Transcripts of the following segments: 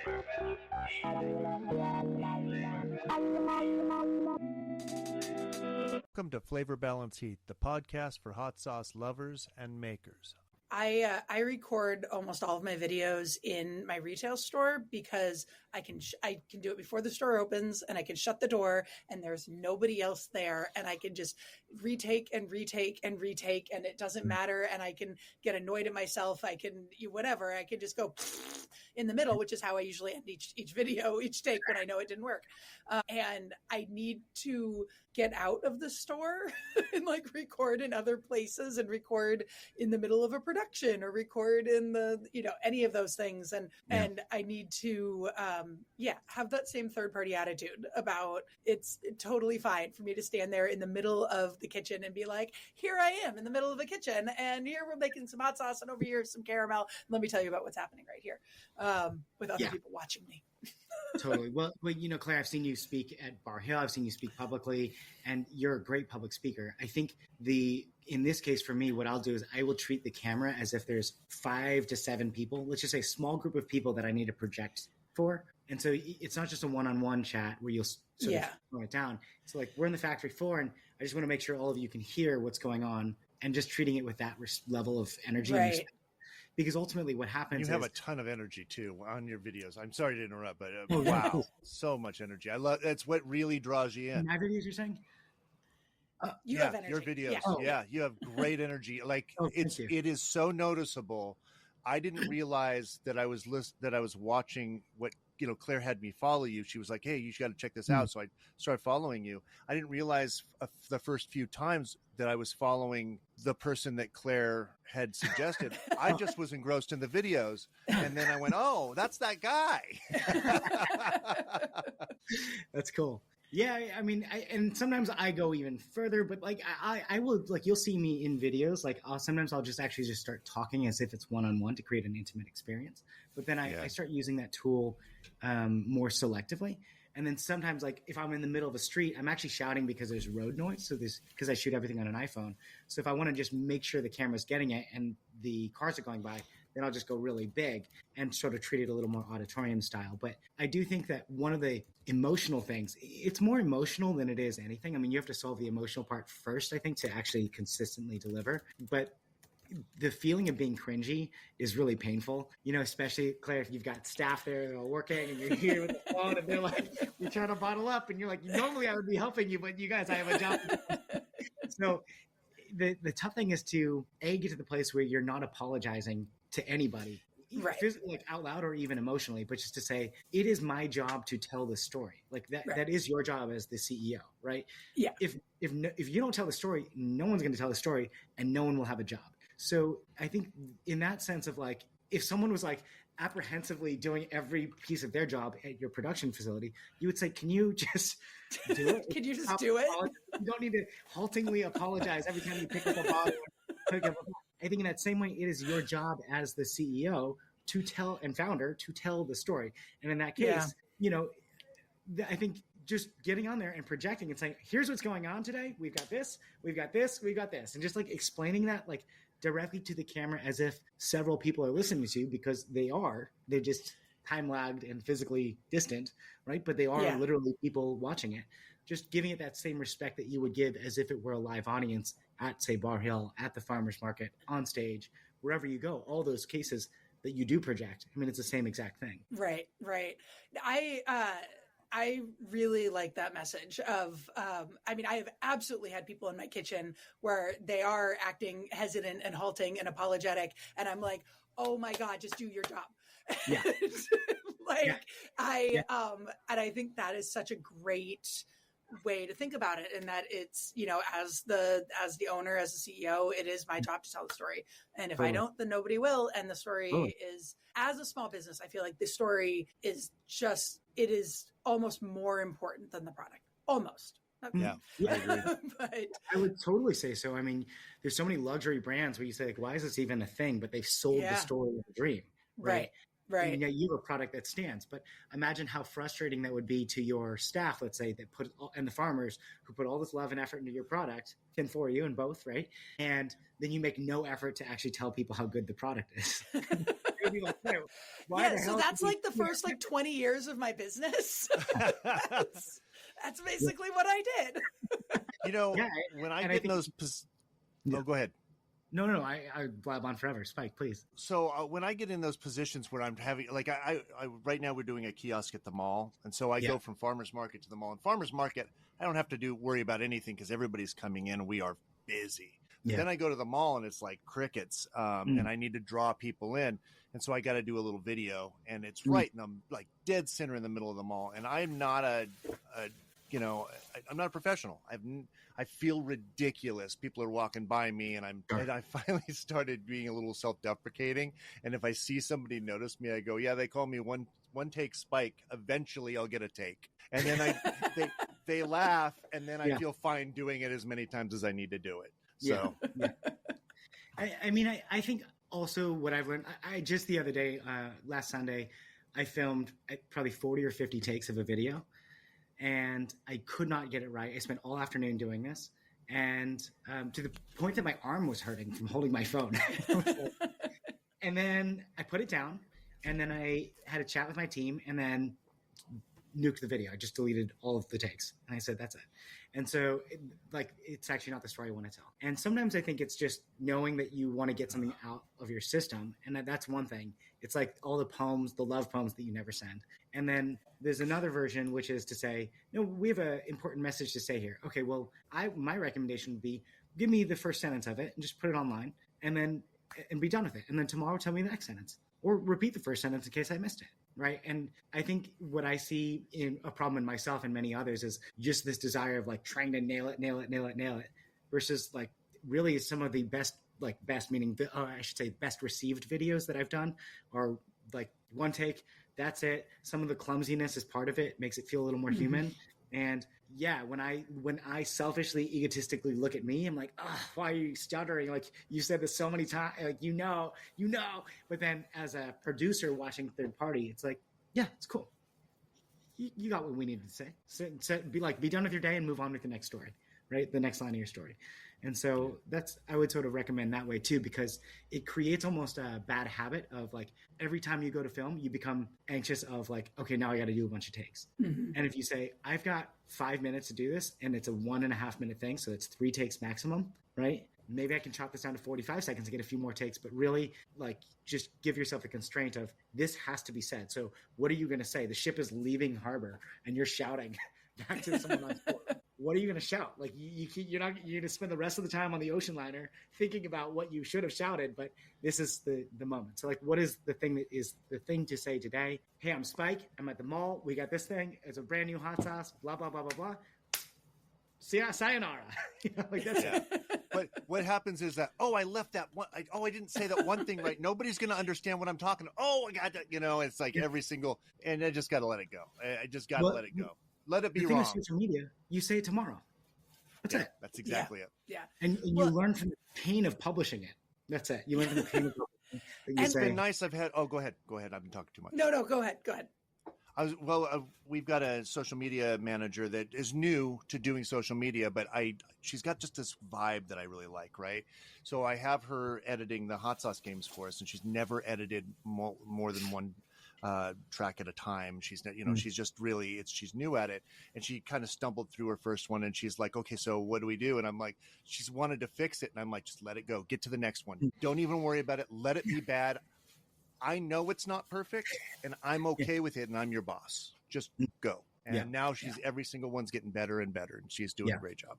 Welcome to Flavor Balance Heat, the podcast for hot sauce lovers and makers. I record almost all of my videos in my retail store because I can do it before the store opens, and I can shut the door and there's nobody else there, and I can just retake and it doesn't matter, and I can get annoyed at myself. I can whatever. I can just go in the middle, which is how I usually end each video, each take when I know it didn't work. And I need to get out of the store and like record in other places and record in the middle of a production or record in the, any of those things. And I need to, have that same third party attitude about it's totally fine for me to stand there in the middle of the kitchen and be like, here I am in the middle of the kitchen, and here we're making some hot sauce, and over here some caramel. Let me tell you about what's happening right here, with other people watching me. Totally. Well, Claire, I've seen you speak at Bar Hill. I've seen you speak publicly, and you're a great public speaker. I think in this case for me, what I'll do is I will treat the camera as if there's 5 to 7 people, let's just say a small group of people that I need to project for. And so it's not just a one-on-one chat where you'll sort of slow it down. It's like we're in the factory floor, and I just want to make sure all of you can hear what's going on, and just treating it with that level of energy. Right. Because ultimately what happens You have a ton of energy too on your videos. I'm sorry to interrupt, but wow, so much energy. I love that's what really draws you in. My videos, you're saying? You have energy. Your videos. You have great energy. Like it is so noticeable. I didn't realize that I was watching what Claire had me follow you. She was like, "Hey, you got to check this out." So I started following you. I didn't realize the first few times that I was following the person that Claire had suggested. I just was engrossed in the videos, and then I went, "Oh, that's that guy." That's cool. Yeah, I mean, and sometimes I go even further, but like I will, like, you'll see me in videos. Like sometimes I'll just start talking as if it's one-on-one to create an intimate experience. But then I start using that tool more selectively. And then sometimes, like if I'm in the middle of a street, I'm actually shouting because there's road noise. So because I shoot everything on an iPhone. So if I want to just make sure the camera's getting it and the cars are going by, then I'll just go really big and sort of treat it a little more auditorium style. But I do think that one of the emotional things, it's more emotional than it is anything. I mean, you have to solve the emotional part first, I think, to actually consistently deliver. But the feeling of being cringy is really painful, especially, Claire, if you've got staff there that are working and you're here with the phone and they're like, you're trying to bottle up and you're like, normally I would be helping you, but you guys, I have a job. So the tough thing is to get to the place where you're not apologizing to anybody, right, physically, like out loud or even emotionally, but just to say, it is my job to tell the story. Like that, right. That is your job as the CEO, right? Yeah. If you don't tell the story, no one's going to tell the story, and no one will have a job. So I think in that sense of like, if someone was like apprehensively doing every piece of their job at your production facility, you would say, can you just do it? Can you just do it? You don't need to haltingly apologize every time you pick up a bottle. I think in that same way, it is your job as the CEO to tell and founder to tell the story. And in that case, I think just getting on there and projecting and saying, here's what's going on today. We've got this, we've got this, we've got this. And just like explaining that like directly to the camera as if several people are listening to you, because they're just time lagged and physically distant, right? But they are literally people watching it. Just giving it that same respect that you would give as if it were a live audience at, say, Bar Hill, at the farmer's market, on stage, wherever you go, all those cases that you do project. I mean, it's the same exact thing. Right. I really like that message of, I have absolutely had people in my kitchen where they are acting hesitant and halting and apologetic. And I'm like, oh my God, just do your job. Yeah. And I think that is such a great way to think about it. And that it's, as the owner, as the CEO, it is my job to tell the story. And if I don't, then nobody will. And the story is, as a small business, I feel like the story is it is almost more important than the product. Almost. Yeah, I agree. But I would totally say so. I mean, there's so many luxury brands where you say, like, why is this even a thing? But they've sold the story of the dream. Right. Right. And yet you have a product that stands. But imagine how frustrating that would be to your staff, let's say, and the farmers who put all this love and effort into your product, and for you and both, right? And then you make no effort to actually tell people how good the product is. Be like, yeah, so that's like the first 20 years of my business. that's basically what I did. When I get in those oh, go ahead. No, I blab on forever. Spike, please. So when I get in those positions where I'm having, like, I right now we're doing a kiosk at the mall, and so I go from farmers market to the mall. And farmers market, I don't have to worry about anything because everybody's coming in and we are busy. Yeah. Then I go to the mall and it's like crickets, and I need to draw people in, and so I got to do a little video, and it's right in the like dead center in the middle of the mall, and I'm not I'm not a professional. I feel ridiculous. People are walking by me, and I finally started being a little self-deprecating. And if I see somebody notice me, I go, "Yeah, they call me one take Spike. Eventually, I'll get a take." And then they laugh, and then I feel fine doing it as many times as I need to do it. So, I think also what I've learned. I just the other day, last Sunday, I filmed probably 40 or 50 takes of a video. And I could not get it right. I spent all afternoon doing this, and to the point that my arm was hurting from holding my phone. And then I put it down, and then I had a chat with my team, and then nuked the video. I just deleted all of the takes, and I said, that's it. And so, it's actually not the story I want to tell. And sometimes I think it's just knowing that you want to get something out of your system, and that's one thing. It's like all the poems, the love poems that you never send. And then there's another version, which is to say, no, we have an important message to say here. Okay, well, my recommendation would be give me the first sentence of it and just put it online, and be done with it. And then tomorrow, tell me the next sentence, or repeat the first sentence in case I missed it. Right. And I think what I see in a problem in myself and many others is just this desire of like trying to nail it versus like really some of the best meaning, I should say best received videos that I've done are like one take. That's it. Some of the clumsiness is part of it, makes it feel a little more human. And yeah, when I selfishly, egotistically look at me, I'm like, why are you stuttering? Like you said this so many times, like, you know, but then as a producer watching third party, it's like, yeah, it's cool. You got what we needed to say. So be done with your day and move on with the next story, right? The next line of your story. And so I would sort of recommend that way too, because it creates almost a bad habit of like, every time you go to film, you become anxious of like, okay, now I got to do a bunch of takes. Mm-hmm. And if you say, I've got 5 minutes to do this and it's a 1.5 minute thing, so it's 3 takes maximum, right? Maybe I can chop this down to 45 seconds and get a few more takes, but really like just give yourself the constraint of this has to be said. So what are you going to say? The ship is leaving harbor and you're shouting back to someone on board. What are you going to shout? Like you're going to spend the rest of the time on the ocean liner thinking about what you should have shouted, but this is the moment. So like, what is the thing that is the thing to say today? Hey, I'm Spike. I'm at the mall. We got this thing. It's a brand new hot sauce, blah, blah, blah, blah, blah. Sayonara. Like that's it. But what happens is that, I left that one. I didn't say that one thing right. Nobody's going to understand what I'm talking about. I got that. It's like every single, and I just got to let it go. I just got to let it go. Let it be wrong. Social media, you say it tomorrow. That's it. That's exactly it. Yeah. And you learn from the pain of publishing it. That's it. You learn from the pain of publishing it. It's been nice. I've had. Go ahead. I've been talking too much. No. Go ahead. We've got a social media manager that is new to doing social media, but she's got just this vibe that I really like, right? So I have her editing the hot sauce games for us, and she's never edited more than one track at a time. She's she's just really she's new at it, and she kind of stumbled through her first one, and she's like, okay, so what do we do? And I'm like, she's wanted to fix it, and I'm like, just let it go, get to the next one, don't even worry about it, let it be bad. I know it's not perfect, and I'm okay with it, and I'm your boss. Just go. And now every single one's getting better and better, and she's doing a great job.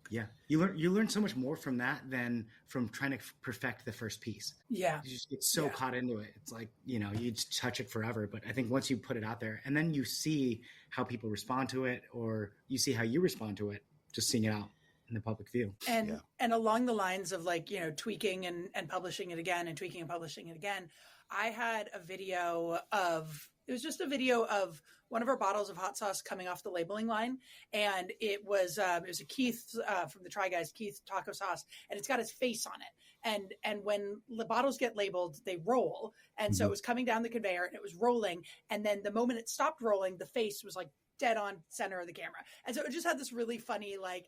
Yeah, you learn so much more from that than from trying to perfect the first piece. Yeah, you just get so caught into it. It's like you just touch it forever. But I think once you put it out there, and then you see how people respond to it, or you see how you respond to it, just seeing it out in the public view. And along the lines of like tweaking and publishing it again, and tweaking and publishing it again, I had a video of. It was just a video of one of our bottles of hot sauce coming off the labeling line. And it was a Keith from the Try Guys, Keith taco sauce, and it's got his face on it. And when the bottles get labeled, they roll. And so it was coming down the conveyor and it was rolling. And then the moment it stopped rolling, the face was like dead on center of the camera. And so it just had this really funny, like,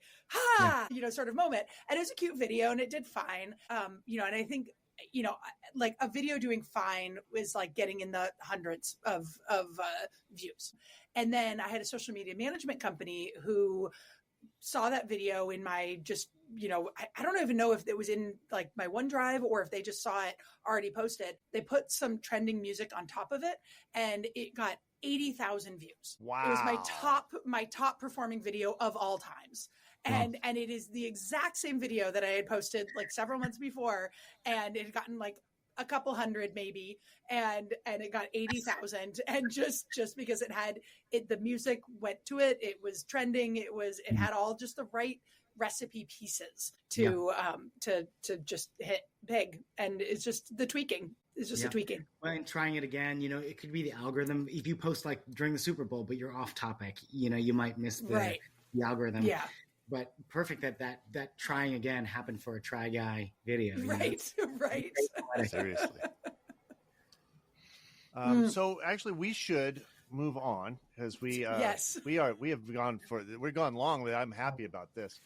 sort of moment. And it was a cute video and it did fine. And I think, like a video doing fine was like getting in the hundreds of views. And then I had a social media management company who saw that video in my I don't even know if it was in like my OneDrive or if they just saw it already posted. They put some trending music on top of it and it got 80,000 views. Wow. It was my top performing video of all times. And it is the exact same video that I had posted like several months before, and it had gotten like a couple hundred maybe, and it got 80,000, and just because the music went to it, it was trending, it had all just the right recipe pieces to just hit big, and it's just the tweaking. It's just a tweaking. Well, and trying it again, it could be the algorithm. If you post like during the Super Bowl, but you're off topic, you might miss the algorithm. Yeah. But perfect that trying again happened for a Try Guy video. Right. Seriously. So actually we should move on because we're gone long, but I'm happy about this.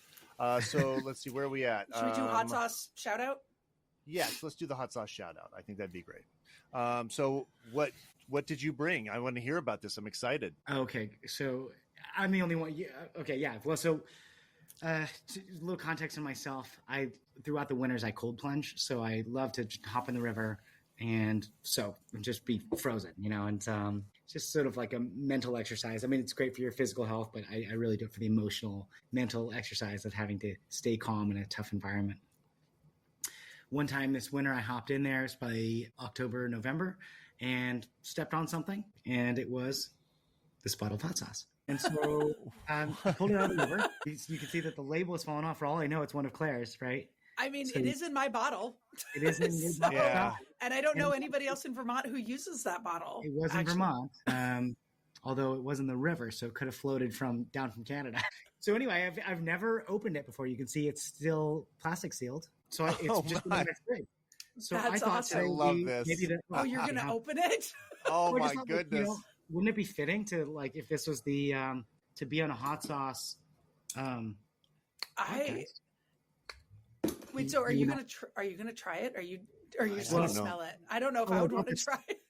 So let's see, where are we at? Should we do hot sauce shout out? Yes, let's do the hot sauce shout out. I think that'd be great. So what did you bring? I want to hear about this. I'm excited. Okay. So I'm the only one. Yeah, okay. Yeah. Well, so, a little context on myself. Throughout the winters, I cold plunge. So I love to hop in the river and just be frozen, and it's just sort of like a mental exercise. I mean, it's great for your physical health, but I really do it for the emotional, mental exercise of having to stay calm in a tough environment. One time this winter, I hopped in there. It's by October, November, and stepped on something, and it was this bottle of hot sauce. And so I pulled it out of the river. You can see that the label has fallen off. For all I know, it's one of Claire's, right? I mean, it is in my bottle. It is in your bottle. Yeah. And I don't know anybody else in Vermont who uses that bottle. It was in Vermont, although it was in the river, so it could have floated down from Canada. So anyway, I've never opened it before. You can see it's still plastic sealed. So it's just in the fridge. So That's I thought, awesome. I love this. You're going to open it? Oh my goodness. Wouldn't it be fitting to, like, if this was the to be on a hot sauce Wait, so are you going to try it? Are you just going to smell it? I don't know if I would want to try it.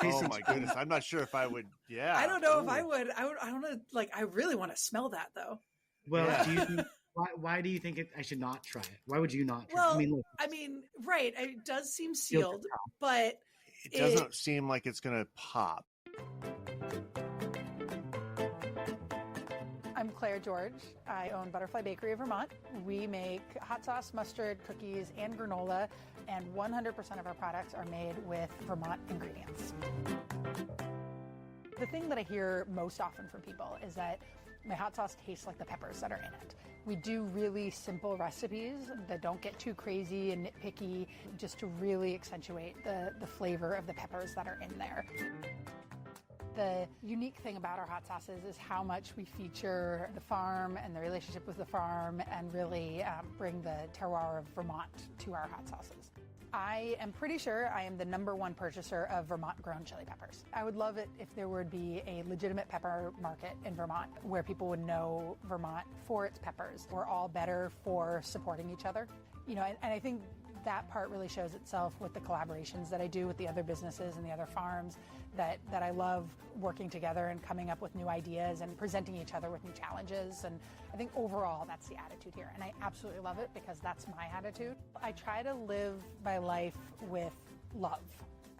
Oh my goodness. I'm not sure if I would. Yeah. I don't know if I would. I want to, I really want to smell that though. Well, do you think, why do you think I should not try it? Why would you not try it? Well, right. It does seem sealed, but it doesn't seem like it's going to pop. I'm Claire George. I own Butterfly Bakery of Vermont. We make hot sauce, mustard, cookies, and granola, and 100% of our products are made with Vermont ingredients. The thing that I hear most often from people is that my hot sauce tastes like the peppers that are in it. We do really simple recipes that don't get too crazy and nitpicky, just to really accentuate the flavor of the peppers that are in there. The unique thing about our hot sauces is how much we feature the farm and the relationship with the farm, and really bring the terroir of Vermont to our hot sauces. I am pretty sure I am the #1 purchaser of Vermont-grown chili peppers. I would love it if there would be a legitimate pepper market in Vermont where people would know Vermont for its peppers. We're all better for supporting each other. And I think that part really shows itself with the collaborations that I do with the other businesses and the other farms, that I love working together and coming up with new ideas and presenting each other with new challenges. And I think overall that's the attitude here, and I absolutely love it because that's my attitude. I try to live my life with love.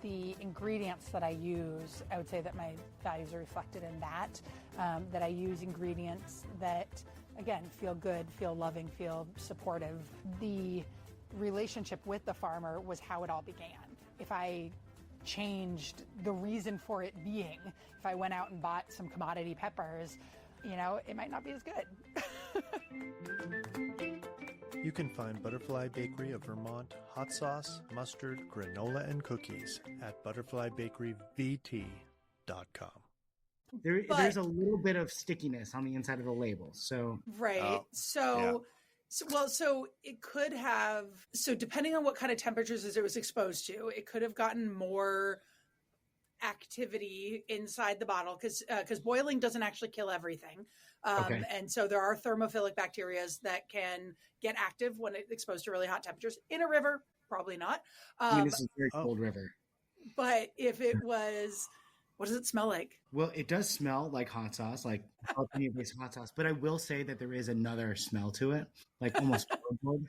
The ingredients that I use, I would say that my values are reflected in that, that I use ingredients that, again, feel good, feel loving, feel supportive. The relationship with the farmer was how it all began. If I changed the reason for it being, if I went out and bought some commodity peppers, it might not be as good. You can find Butterfly Bakery of Vermont hot sauce, mustard, granola, and cookies at butterflybakeryvt.com. There's a little bit of stickiness on the inside of the label. So right. So it could have, so depending on what kind of temperatures it was exposed to, it could have gotten more activity inside the bottle because boiling doesn't actually kill everything. And so there are thermophilic bacteria that can get active when it's exposed to really hot temperatures. In a river, probably not. I mean, this is a very cold river. But if it was, what does it smell like? Well, it does smell like hot sauce, like jalapeno-based hot sauce. But I will say that there is another smell to it, like almost cardboard.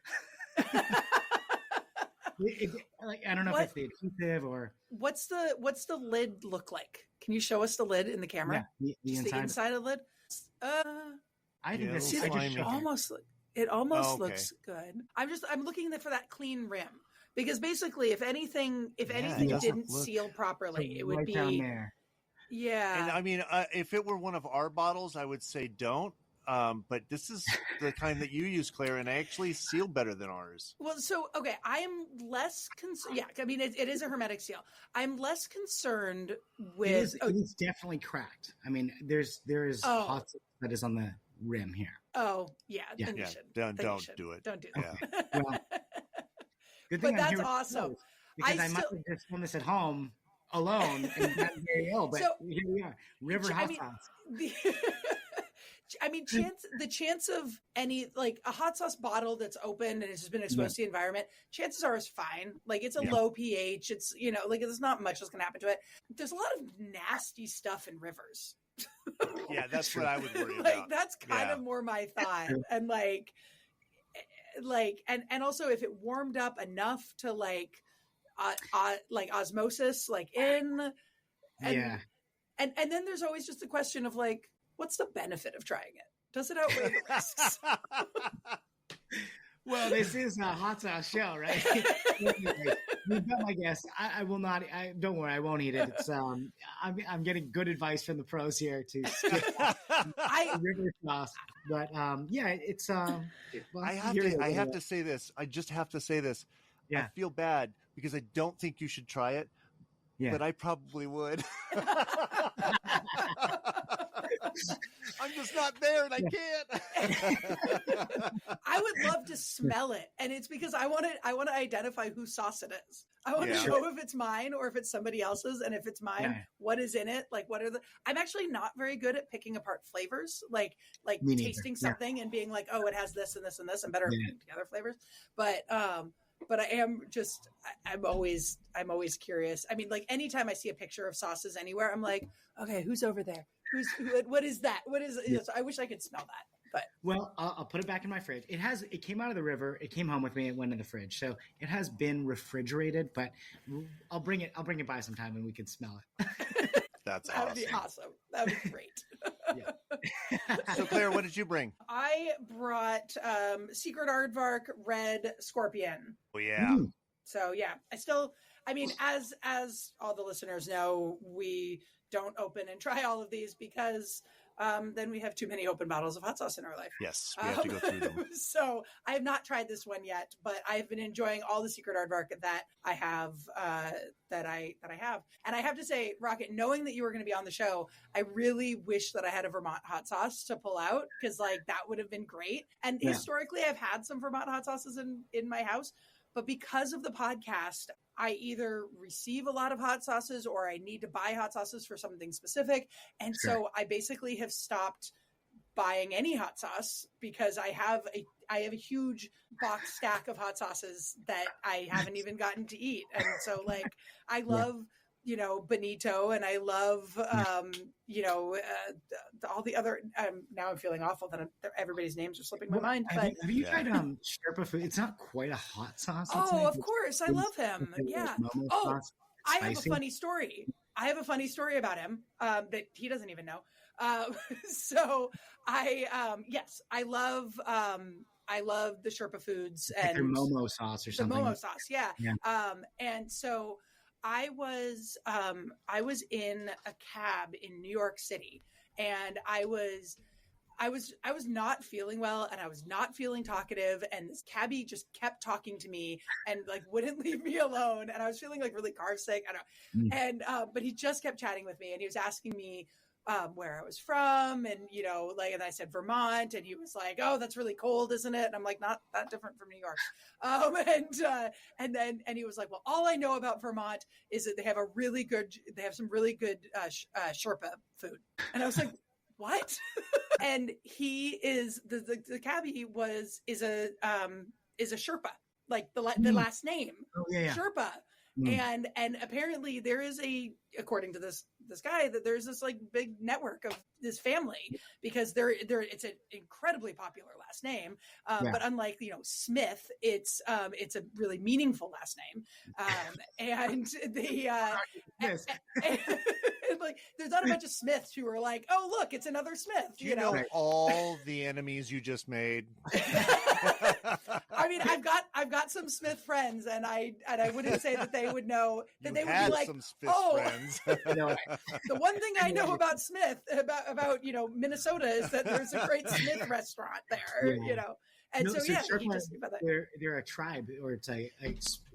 Like, I don't know if it's the adhesive or what's the lid look like? Can you show us the lid in the camera? Yeah, the inside of the lid. I think that's it almost looks good. I'm looking for that clean rim because basically, if anything didn't seal properly, it would right be down there. Yeah, and I mean, if it were one of our bottles, I would say don't. But this is the kind that you use, Claire, and I actually seal better than ours. Well, so, okay, I am less concerned. Yeah, I mean, it is a hermetic seal. I'm less concerned with... It is definitely cracked. I mean, there is hot sauce that is on the rim here. Oh, yeah. Then you should. Don't do it. Don't do that. Yeah. Well, good thing but that's awesome. Because I might have just done this at home alone and gotten very ill, but here we are. River hot sauce. I mean, the chance of any, like a hot sauce bottle that's open and it's just been exposed to the environment, chances are it's fine. Like it's a low pH. It's, like there's not much that's going to happen to it. There's a lot of nasty stuff in rivers. Yeah, that's what I would worry about. Like that's kind of more my thought. And and also if it warmed up enough to like osmosis, like in, and then there's always just the question of like, what's the benefit of trying it? Does it outweigh the risks? Well, this is a hot sauce show, right? You've got my guess. I will not. Don't worry, I won't eat it. It's I'm getting good advice from the pros here to skip river sauce. But it's well, I have to say this. I just have to say this. Yeah. I feel bad because I don't think you should try it. Yeah. But I probably would. I'm just not there and I can't. I would love to smell it. And it's because I want to identify whose sauce it is. I want to know if it's mine or if it's somebody else's. And if it's mine, what is in it? Like, I'm actually not very good at picking apart flavors, like tasting something and being like, oh, it has this and this and this. I'm better at putting together flavors. But I am just, I'm always curious. I mean, like anytime I see a picture of sauces anywhere, I'm like, okay, who's over there? What is that? What is it? Yeah. So I wish I could smell that. But well, I'll put it back in my fridge. It came out of the river. It came home with me. It went in the fridge. So it has been refrigerated, but I'll bring it by sometime and we can smell it. That would be awesome. That would be great. So Claire, what did you bring? I brought Secret Aardvark Red Scorpion. Oh yeah. So yeah, as all the listeners know, we don't open and try all of these because then we have too many open bottles of hot sauce in our life. Yes, we have to go through them. So I have not tried this one yet, but I've been enjoying all the Secret Aardvark that I have. That I have, and I have to say, Rocket, knowing that you were going to be on the show, I really wish that I had a Vermont hot sauce to pull out because, like, that would have been great. And historically, I've had some Vermont hot sauces in my house, but because of the podcast, I either receive a lot of hot sauces or I need to buy hot sauces for something specific. And so I basically have stopped buying any hot sauce because I have a huge box stack of hot sauces that I haven't even gotten to eat. And so like, I love, Bonito and I love, all the other, now I'm feeling awful that everybody's names are slipping my mind. But have you tried Sherpa food? It's not quite a hot sauce. Of course. I love him. Yeah. Oh, I have a funny story. I have a funny story about him that he doesn't even know. So I love the Sherpa foods and their Momo sauce or something. The Momo sauce, yeah. And so I was in a cab in New York City, and I was not feeling well, and I was not feeling talkative, and this cabbie just kept talking to me and like wouldn't leave me alone, and I was feeling like really car sick. I don't know. And but he just kept chatting with me, and he was asking me where I was from, and and I said Vermont, and he was like, "Oh, that's really cold, isn't it?" And I'm like, "Not that different from New York." And he was like, "Well, all I know about Vermont is that they have some really good Sherpa food," and I was like, "What?" And he is the cabbie is a Sherpa, like the last name, Sherpa. And apparently there is according to this guy, that there's this like big network of this family, because it's an incredibly popular last name, but unlike Smith, it's a really meaningful last name, and the and like there's not a bunch of Smiths who are like, oh look, it's another Smith. You know all the enemies you just made. I mean, I've got some Smith friends, and I wouldn't say that they would know that you they would had be like, some Smith friends. The one thing I know about Smith, about Minnesota, is that there's a great Smith restaurant there, And so Sherpa, he just about that. They're a tribe, or it's a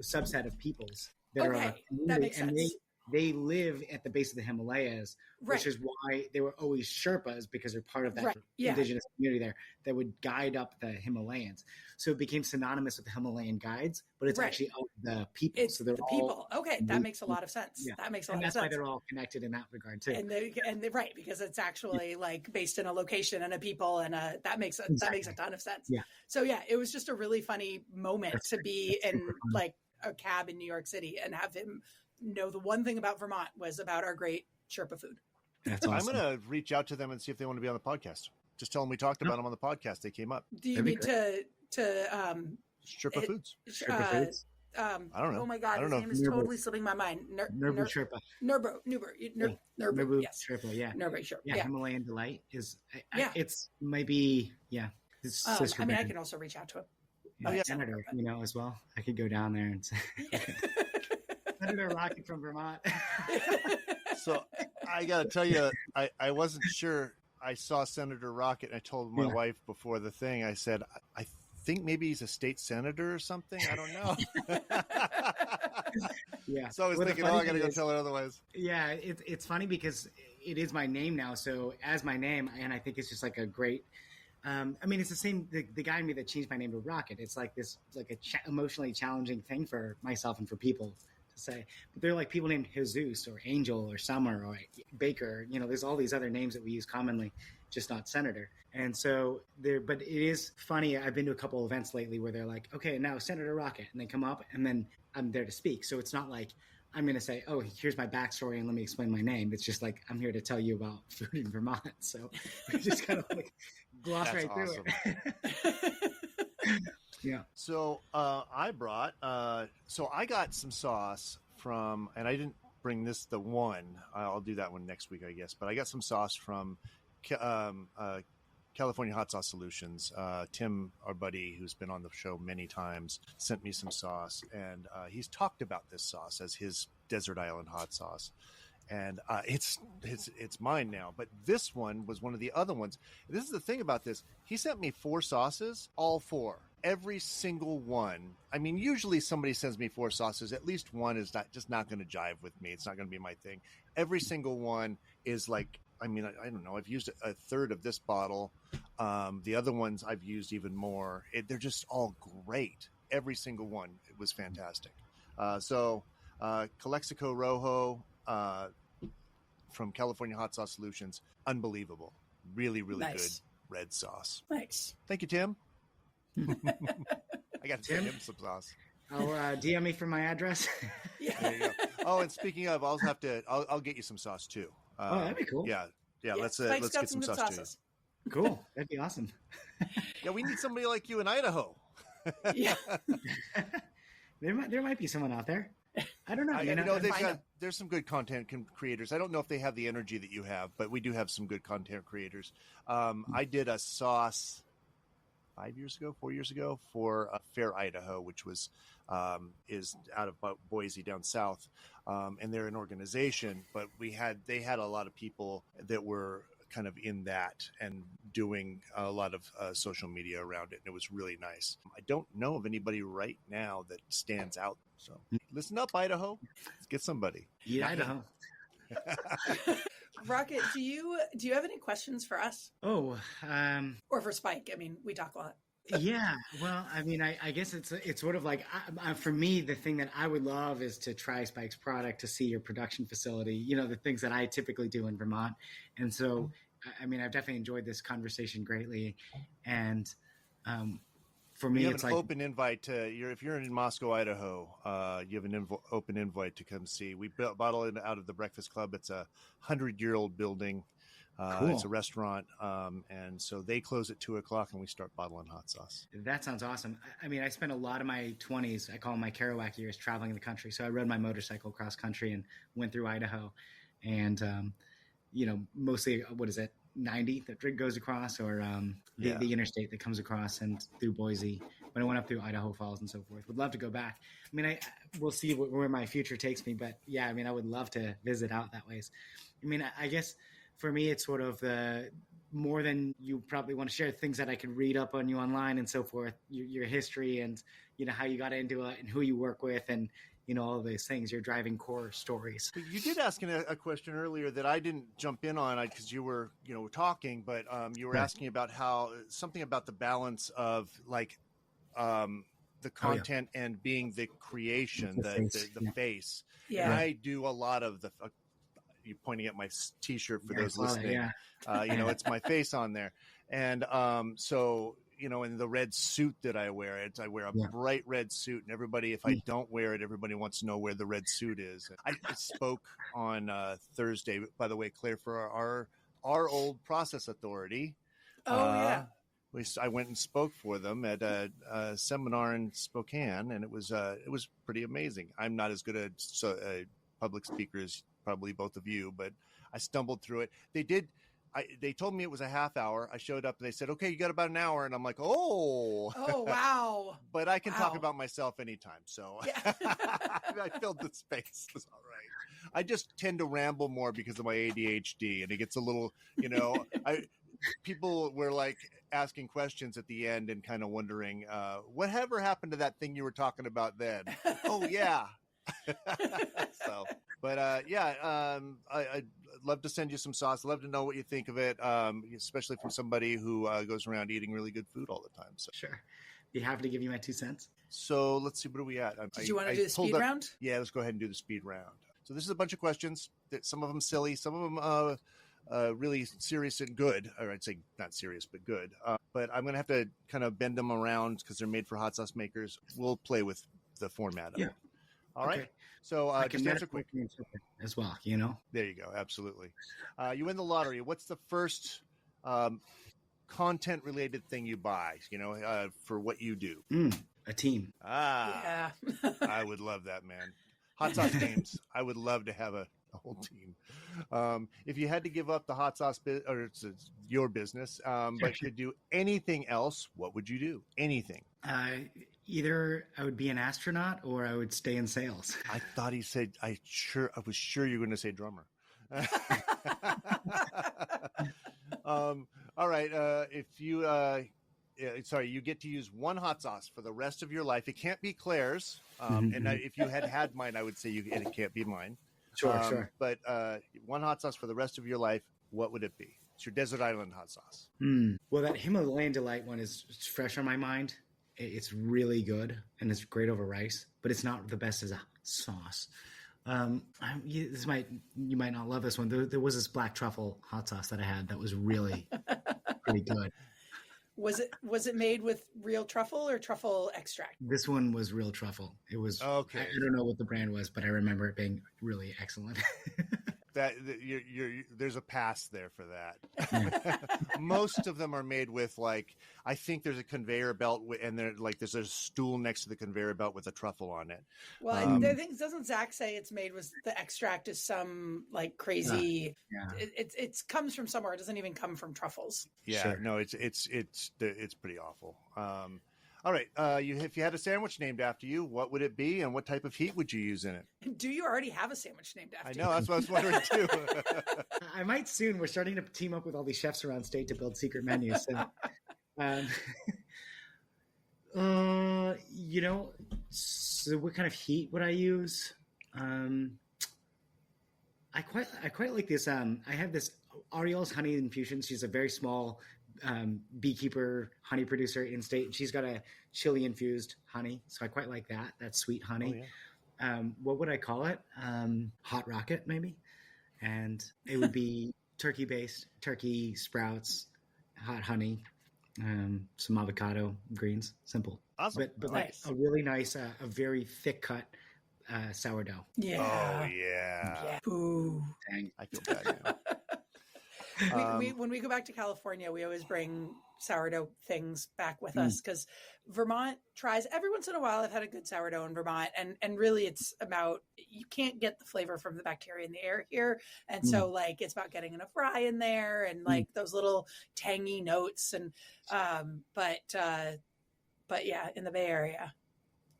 subset of peoples that are that makes sense. They live at the base of the Himalayas, which is why they were always Sherpas, because they're part of that indigenous community there that would guide up the Himalayans. So it became synonymous with the Himalayan guides, but it's actually all the people. It's so they're the people. Okay, that makes a lot of sense. Yeah. That makes a lot of sense. That's why they're all connected in that regard too. And right, because it's actually like based in a location and a people, and that makes a ton of sense. Yeah. So it was just a really funny moment to be in like a cab in New York City and have him know the one thing about Vermont was about our great Sherpa food. That's awesome. I'm going to reach out to them and see if they want to be on the podcast. Just tell them we talked about them on the podcast. They came up. Do you mean to Sherpa Foods? Sherpa Foods? I don't know. Oh my God, his name is totally slipping my mind. Nurbu Sherpa. Nurbu, yes. Sherpa, yeah. Nurbu Sherpa, yeah. Himalayan Delight is, it's maybe, It's I mean, I can also reach out to him. Senator, as well. I could go down there and say, Senator Rocket from Vermont. So I got to tell you, I wasn't sure. I saw Senator Rocket, and I told my wife before the thing, I said, I think maybe he's a state senator or something. I don't know. So I was thinking, I got to go tell her otherwise. Yeah, it's funny because it is my name now. So as my name, and I think it's just like a great, I mean, it's the same, the guy in me that changed my name to Rocket. It's like this, like emotionally challenging thing for myself and for people to say. But they're like people named Jesus or Angel or Summer or Baker. There's all these other names that we use commonly, just not Senator. And so but it is funny. I've been to a couple of events lately where they're like, okay, now Senator Rocket, and they come up, and then I'm there to speak. So it's not like I'm going to say, oh, here's my backstory and let me explain my name. It's just like, I'm here to tell you about food in Vermont. So we just kind of like gloss right through it. Yeah. So I got some sauce from, and I didn't bring the one. I'll do that one next week, I guess. But I got some sauce from California Hot Sauce Solutions. Tim, our buddy, who's been on the show many times, sent me some sauce, and he's talked about this sauce as his desert island hot sauce, and it's mine now. But this one was one of the other ones. This is the thing about this: he sent me 4 sauces, all 4. Every single one. I mean, usually somebody sends me 4 sauces. At least one is not going to jive with me. It's not going to be my thing. Every single one is like, I mean, I don't know. I've used a third of this bottle. The other ones I've used even more. They're just all great. Every single one. It was fantastic. So Calexico Rojo from California Hot Sauce Solutions. Unbelievable. Really, really good red sauce. Nice. Thank you, Tim. I got to send him some sauce. I'll DM me for my address. There you go. Oh, and speaking of, I'll get you some sauce too. That'd be cool. Yeah. Let's get some sauce too. Cool. That'd be awesome. Yeah, we need somebody like you in Idaho. Yeah. There might be someone out there. I don't know. There's some good content creators. I don't know if they have the energy that you have, but we do have some good content creators. I did a sauce 4 years ago for Fair Idaho, which was is out of Boise down south, and they're an organization. But they had a lot of people that were kind of in that and doing a lot of social media around it, and it was really nice. I don't know of anybody right now that stands out. So listen up, Idaho. Let's get somebody. Yeah, Idaho. Rocket, do you have any questions for us Oh, or for Spike? I mean, we talk a lot. yeah. Well, I mean, I guess it's sort of like for me, the thing that I would love is to try Spike's product, to see your production facility. You know, the things that I typically do in Vermont, and so I mean, I've definitely enjoyed this conversation greatly, and for me, You have it's an like open invite to if you're in Moscow, Idaho. You have an open invite to come see. We bottle it out of the Breakfast Club. It's a 100-year-old building. Cool. It's a restaurant, and so they close at 2:00, and we start bottling hot sauce. That sounds awesome. I mean, I spent a lot of my 20s, I call them my Kerouac years, traveling the country. So I rode my motorcycle cross country and went through Idaho, and you know, mostly what is it, 90 that goes across, or the interstate that comes across and through Boise. But I went up through Idaho Falls and so forth. Would love to go back. I mean, we'll see where my future takes me, but yeah, I mean, I would love to visit out that ways. I mean, I guess for me, it's sort of more than you probably want to share, things that I could read up on you online and so forth, your history and, you know, how you got into it and who you work with and, you know, all of those things, your driving core stories. You did ask a question earlier that I didn't jump in on because you were, talking, but you were asking about something about the balance of like the content and being the creation, the face. Yeah. And I do a lot of the, you pointing at my t-shirt for those listening, it's my face on there. And so, in the red suit that I wear, I wear a bright red suit, and everybody, if I don't wear it, everybody wants to know where the red suit is. I spoke on Thursday, by the way, Claire, for our old process authority. I went and spoke for them at a seminar in Spokane, and it was pretty amazing. I'm not as good a public speaker as probably both of you, but I stumbled through it. They told me it was a half hour. I showed up and they said, okay, you got about an hour. And I'm like, oh wow. But I can talk about myself anytime. So I filled the space. It's all right. I just tend to ramble more because of my ADHD, and it gets a little, people were like asking questions at the end and kind of wondering, whatever happened to that thing you were talking about then? Oh yeah. So, but I'd love to send you some sauce. I'd love to know what you think of it, especially from somebody who goes around eating really good food all the time. So sure, be happy to give you my 2 cents. So let's see, what are we at? Did you want to do the speed round? Yeah, let's go ahead and do the speed round. So this is a bunch of questions. Some of them silly, some of them really serious and good. Or I'd say not serious, but good. But I'm going to have to kind of bend them around because they're made for hot sauce makers. We'll play with the format of it. All right. So just answer quick as well, There you go. Absolutely. You win the lottery. What's the first content related thing you buy, for what you do? A team. Yeah. I would love that, man. Hot sauce games. I would love to have a whole team. If you had to give up the hot sauce or it's your business, but could do anything else, what would you do? Anything. Either I would be an astronaut or I would stay in sales. I thought he said, I was sure you were going to say drummer. All right. If you, you get to use one hot sauce for the rest of your life. It can't be Claire's. And if you had mine, I would say it can't be mine. Sure. But one hot sauce for the rest of your life, what would it be? It's your desert island hot sauce. Well, that Himalayan Delight one is fresh on my mind. It's really good, and it's great over rice, but it's not the best as a sauce. You might not love this one. There was this black truffle hot sauce that I had that was really pretty good. Was it made with real truffle or truffle extract? This one was real truffle. It was okay. I don't know what the brand was, but I remember it being really excellent. There's a pass there for that. Most of them are made with I think there's a conveyor belt and there's a stool next to the conveyor belt with a truffle on it. Well, I think doesn't Zach say it's made with the extract is some crazy? It comes from somewhere. It doesn't even come from truffles. Yeah, sure. No, it's pretty awful. All right. If you had a sandwich named after you, what would it be, and what type of heat would you use in it? Do you already have a sandwich named after you? I know. That's what I was wondering too. I might soon. We're starting to team up with all these chefs around state to build secret menus. So, so what kind of heat would I use? I quite like this. I have this Ariel's honey infusion. She's a very small beekeeper honey producer in state. She's got a chili infused honey, so I quite like that. That's sweet honey. Oh, yeah. What would I call it? Hot rocket, maybe. And it would be turkey based, turkey sprouts, hot honey, some avocado, greens, simple. Awesome. But nice. Like a really nice, a very thick cut sourdough. Yeah. Oh yeah. Ooh. Dang. I feel bad now. We when we go back to California, we always bring sourdough things back with us because Vermont tries every once in a while. I've had a good sourdough in Vermont, and really it's about, you can't get the flavor from the bacteria in the air here, and so like it's about getting enough rye in there and like those little tangy notes, and but yeah, in the Bay Area.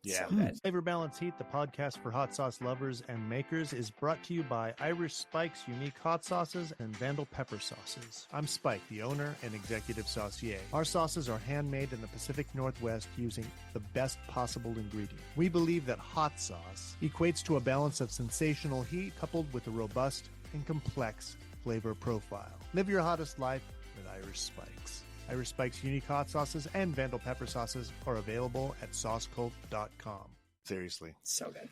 Yeah. So good. Flavor Balance Heat, the podcast for hot sauce lovers and makers, is brought to you by Irish Spike's unique hot sauces and Vandal pepper sauces. I'm Spike, the owner and executive saucier. Our sauces are handmade in the Pacific Northwest using the best possible ingredient. We believe that hot sauce equates to a balance of sensational heat coupled with a robust and complex flavor profile. Live your hottest life with Irish Spikes. Irish Spike's unique hot sauces and Vandal pepper sauces are available at saucecult.com. Seriously. So good.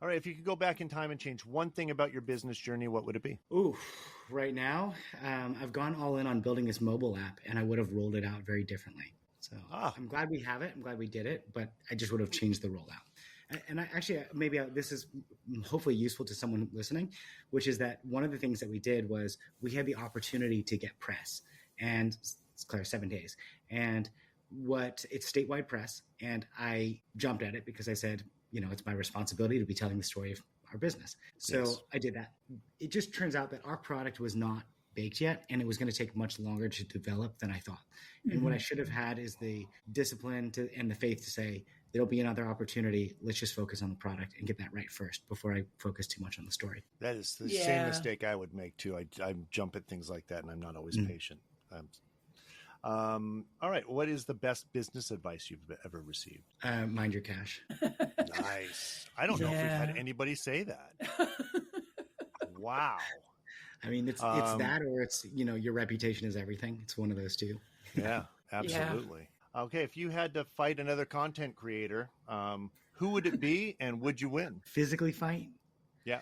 All right, if you could go back in time and change one thing about your business journey, what would it be? Ooh, right now, I've gone all in on building this mobile app, and I would have rolled it out very differently. So I'm glad we have it. I'm glad we did it, but I just would have changed the rollout. And I actually, maybe this is hopefully useful to someone listening, which is that one of the things that we did was we had the opportunity to get press, and it's clear 7 days. And it's statewide press. And I jumped at it because I said, it's my responsibility to be telling the story of our business. So I did that. It just turns out that our product was not baked yet, and it was going to take much longer to develop than I thought. And what I should have had is the discipline and the faith to say, there'll be another opportunity. Let's just focus on the product and get that right first before I focus too much on the story. That is the same mistake I would make too. I jump at things like that, and I'm not always patient. All right. What is the best business advice you've ever received? Mind your cash. Nice. I don't know if we've had anybody say that. Wow. I mean, it's that, or it's, your reputation is everything. It's one of those two. Yeah, absolutely. Yeah. Okay. If you had to fight another content creator, who would it be, and would you win? Physically fight? Yeah.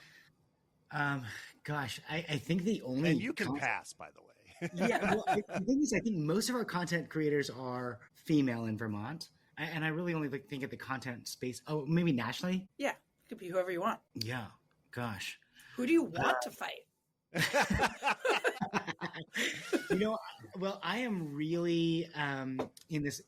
Gosh, I think the only... And you can pass, by the way. Yeah, well, the thing is, I think most of our content creators are female in Vermont, and I really only think at the content space. Oh, maybe nationally. Yeah, it could be whoever you want. Yeah, gosh. Who do you want to fight? Well, I am really in this.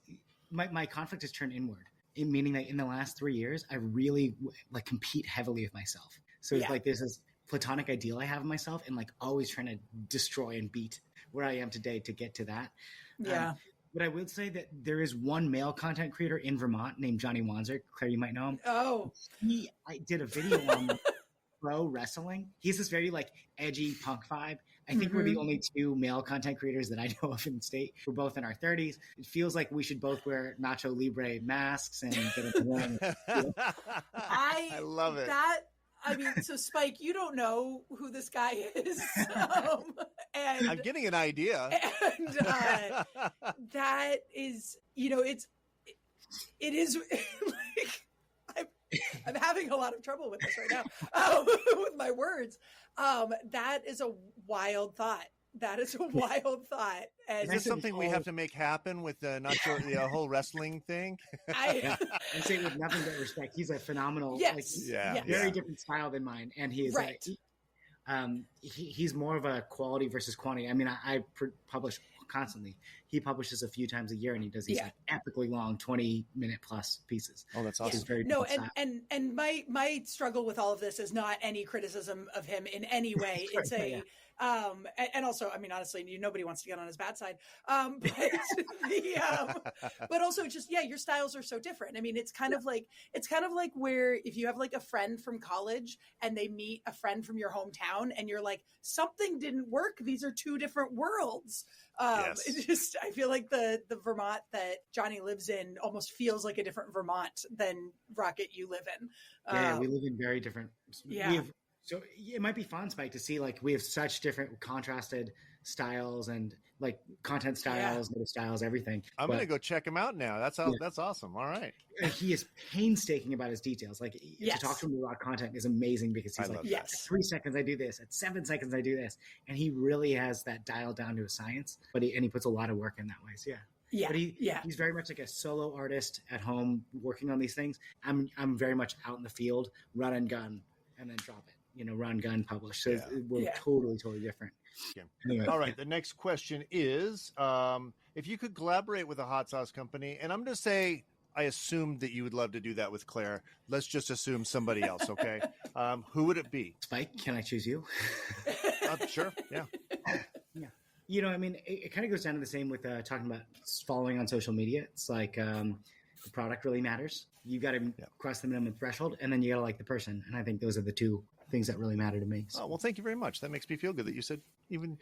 My conflict has turned inward, meaning that in the last 3 years, I really compete heavily with myself. So it's there's this platonic ideal I have of myself, and always trying to destroy and beat where I am today to get to that. Yeah. But I will say that there is one male content creator in Vermont named Johnny Wanzer. Claire, you might know him. Oh. I did a video on pro wrestling. He's this very edgy punk vibe. I think we're the only two male content creators that I know of in the state. We're both in our 30s. It feels like we should both wear Nacho Libre masks and get into one. I love it. So Spike, you don't know who this guy is. And I'm getting an idea. And that is, it is I'm having a lot of trouble with this right now, with my words. That is a wild thought. That is a wild thought. And is this something we have to make happen with the whole wrestling thing? I say with nothing but respect. He's a phenomenal, very different style than mine, and he is he's more of a quality versus quantity. I mean, I publish constantly. He publishes a few times a year, and he does these epically long 20-minute plus pieces. Oh, that's awesome. Very and my struggle with all of this is not any criticism of him in any way. It's and also, I mean, honestly, nobody wants to get on his bad side. But also just, your styles are so different. I mean, it's kind of like where if you have a friend from college and they meet a friend from your hometown and you're like, something didn't work. These are two different worlds. It's just, I feel like the Vermont that Johnny lives in almost feels like a different Vermont than Rocket you live in. We live in very different. We have So it might be fun, Spike, to see like we have such different contrasted styles and like content styles, video styles, everything. I'm going to go check him out now. That's awesome. All right. And he is painstaking about his details. Like to talk to him about content is amazing because he's like, at 3 seconds I do this, at 7 seconds I do this, and he really has that dialed down to a science. But he puts a lot of work in that way. So yeah. But he's very much like a solo artist at home working on these things. I'm very much out in the field, run and gun, and then drop it. Run, gun, publish. So we're totally different. Yeah. Anyway. All right. The next question is, if you could collaborate with a hot sauce company, and I'm going to say, I assumed that you would love to do that with Claire. Let's just assume somebody else. Okay. Who would it be? Spike, can I choose you? Sure. Yeah. Yeah. It kind of goes down to the same with talking about following on social media. It's like the product really matters. You got to cross the minimum threshold, and then you got to like the person. And I think those are the two things that really matter to me. So. Oh, well, thank you very much. That makes me feel good that you said even,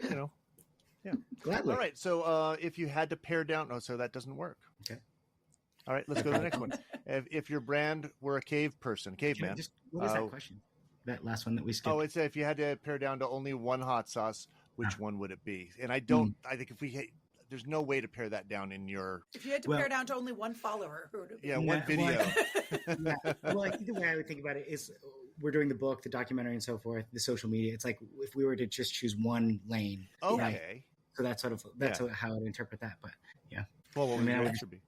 yeah. Gladly. All right. So if you had to pare down, so that doesn't work. Okay. All right, let's go to the next one. If your brand were a caveman. What is that question? That last one that we skipped. Oh, it's if you had to pare down to only one hot sauce, which one would it be? And I think there's no way to pare that down in your. If you had to pare down to only one follower, who would it be? Yeah, one video. Well, I think the way I would think about it is we're doing the book, the documentary, and so forth, the social media. It's like if we were to just choose one lane. Okay. Right? So that's how I would interpret that. But yeah. Well, what would the answer be?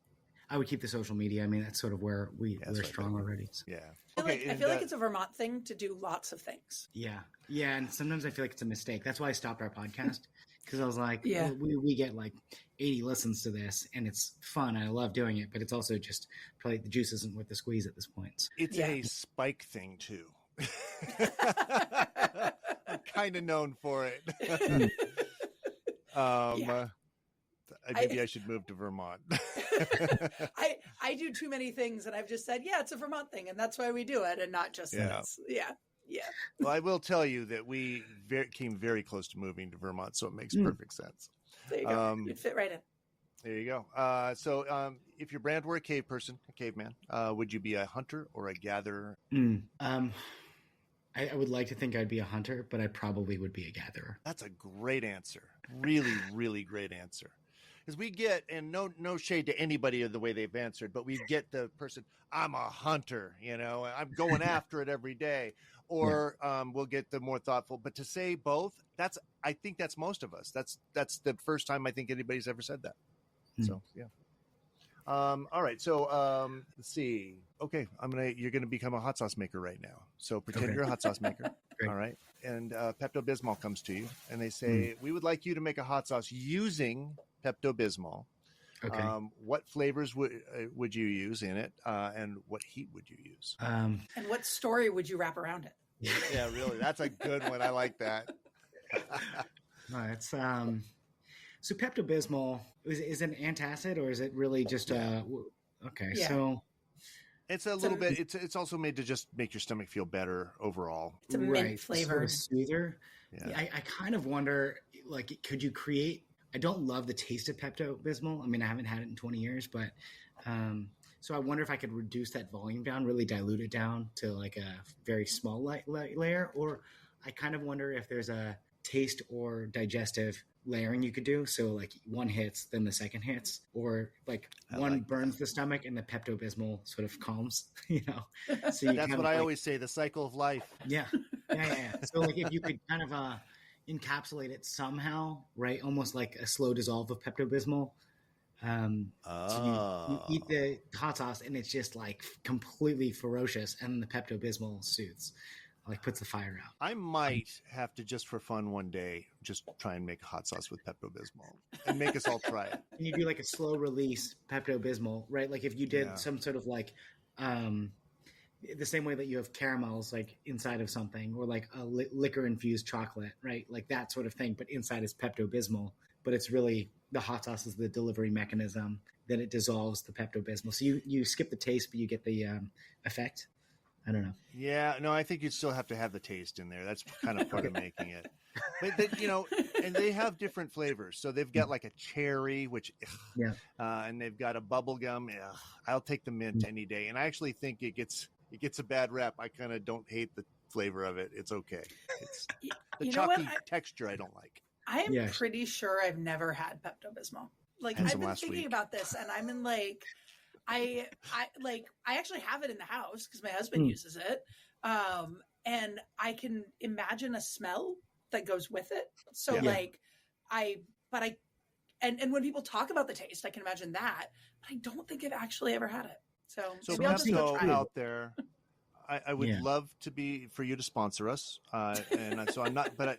I would keep the social media. I mean, that's sort of where we're strong already. So. Yeah. I feel like it's a Vermont thing to do lots of things. Yeah. Yeah. And sometimes I feel like it's a mistake. That's why I stopped our podcast. Because I was like, we get like 80 listens to this, and it's fun. I love doing it, but it's also just probably the juice isn't worth the squeeze at this point. So. It's a Spike thing too. I'm kind of known for it. Maybe I should move to Vermont. I do too many things, and I've just said, it's a Vermont thing, and that's why we do it, and not just this. Yeah. Well, I will tell you that we came very close to moving to Vermont, so it makes perfect sense. There you go. You'd fit right in. There you go. So if your brand were a caveman, would you be a hunter or a gatherer? I would like to think I'd be a hunter, but I probably would be a gatherer. That's a great answer. Really, really great answer. Because we get, and no shade to anybody of the way they've answered, but we get the person, I'm a hunter, I'm going after it every day. Or we'll get the more thoughtful. But to say both, I think that's most of us. That's the first time I think anybody's ever said that. So, yeah. All right. So let's see. Okay. You're going to become a hot sauce maker right now. So pretend you're a hot sauce maker. All right. And Pepto-Bismol comes to you and they say, we would like you to make a hot sauce using Pepto-Bismol. Okay. What flavors would you use in it, and what heat would you use? And what story would you wrap around it? Yeah, really, that's a good one. I like that. It's so Pepto-Bismol is it an antacid or is it really just okay? Yeah. So it's a little bit. It's also made to just make your stomach feel better overall. It's a mint flavor, sort of soother. Yeah. I kind of wonder, like, could you create? I don't love the taste of Pepto-Bismol. I mean, I haven't had it in 20 years, but so I wonder if I could reduce that volume down, really dilute it down to like a very small layer, or I kind of wonder if there's a taste or digestive layering you could do. So like one hits, then the second hits, or like one burns the stomach and the Pepto-Bismol sort of calms, So that's what I always say, the cycle of life. Yeah. So like if you could kind of encapsulate it somehow, right? Almost like a slow dissolve of Pepto-Bismol. So you eat the hot sauce and it's just like completely ferocious, and the Pepto-Bismol soothes, like puts the fire out. I might have to, just for fun one day, just try and make a hot sauce with Pepto-Bismol and make us all try it. And you do like a slow release Pepto-Bismol, right? Like if you did some sort of like the same way that you have caramels like inside of something, or like a liquor infused chocolate, right? Like that sort of thing, but inside is Pepto-Bismol, but it's really the hot sauce is the delivery mechanism that it dissolves the Pepto-Bismol. So you skip the taste, but you get the effect. I don't know. Yeah, no, I think you'd still have to have the taste in there. That's kind of part of making it. But and they have different flavors. So they've got like a cherry, which, and they've got a bubble gum. I'll take the mint any day. And I actually think it gets a bad rap. I kind of don't hate the flavor of it. It's okay. It's the You know what? chalky texture I don't like. I am pretty sure I've never had Pepto-Bismol. Like, I've been thinking about this, and I'm in like, I actually have it in the house because my husband uses it. And I can imagine a smell that goes with it. So and when people talk about the taste, I can imagine that, but I don't think I've actually ever had it. So maybe I'll just go try out there. I would love for you to sponsor us. So I'm not, but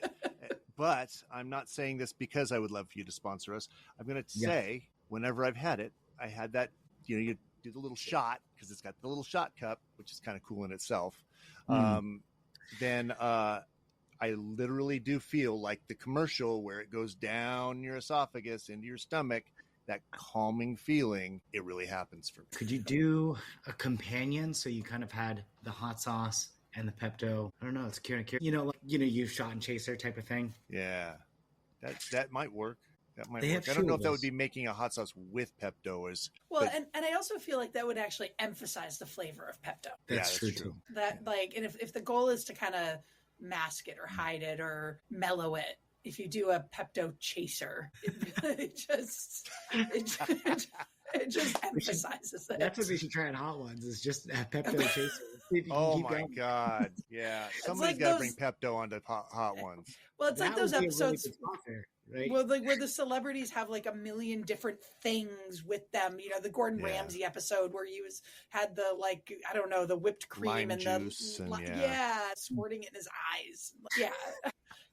I'm not saying this because I would love for you to sponsor us. I'm going to say whenever I've had it, I had that, you do the little shot because it's got the little shot cup, which is kind of cool in itself. Then I literally do feel like the commercial where it goes down your esophagus into your stomach, that calming feeling, it really happens for me. Could you do a companion so you kind of had the hot sauce and the Pepto? I don't know. It's kind of curious. You shot and chaser type of thing. Yeah, that might work. That might work. I don't know if that would be making a hot sauce with Pepto and I also feel like that would actually emphasize the flavor of Pepto. That's true too. That and if the goal is to kind of mask it or hide it or mellow it, if you do a Pepto chaser, it just emphasizes it. That's what we should try in Hot Ones, is just a Pepto chaser. Oh my God. Yeah. Somebody's got to bring Pepto onto Hot Ones. Well, it's like those episodes. Right? Well, like where the celebrities have like a million different things with them. The Gordon Ramsay episode where he had the the whipped cream lime and juice squirting it in his eyes. Yeah,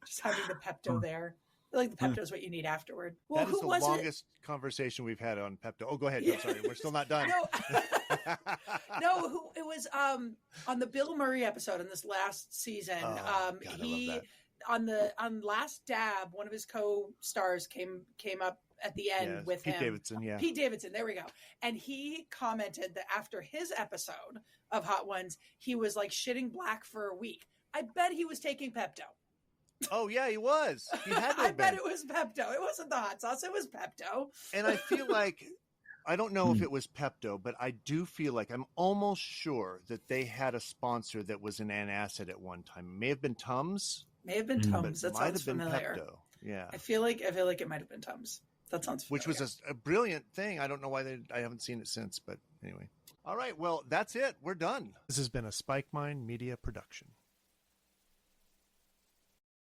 just having the Pepto there. I feel like the Pepto is what you need afterward. Well, that is the longest conversation we've had on Pepto. Oh, go ahead. I'm sorry, we're still not done. No, it was on the Bill Murray episode in this last season. God, I love that. On Last Dab, one of his co-stars came up at the end with Pete him. Davidson, Pete Davidson, there we go. And he commented that after his episode of Hot Ones, he was like shitting black for a week. I bet he was taking Pepto. Oh yeah, he was. He had to I bet it was Pepto. It wasn't the hot sauce. It was Pepto. And I feel like, I don't know if it was Pepto, but I do feel like I'm almost sure that they had a sponsor that was an antacid at one time. It may have been Tums. May have been Tums. That sounds familiar. Pepto. Yeah. I feel like it might have been Tums. That sounds familiar. Which was a brilliant thing. I don't know why I haven't seen it since, but anyway. All right. Well, that's it. We're done. This has been a Spike Mind Media production.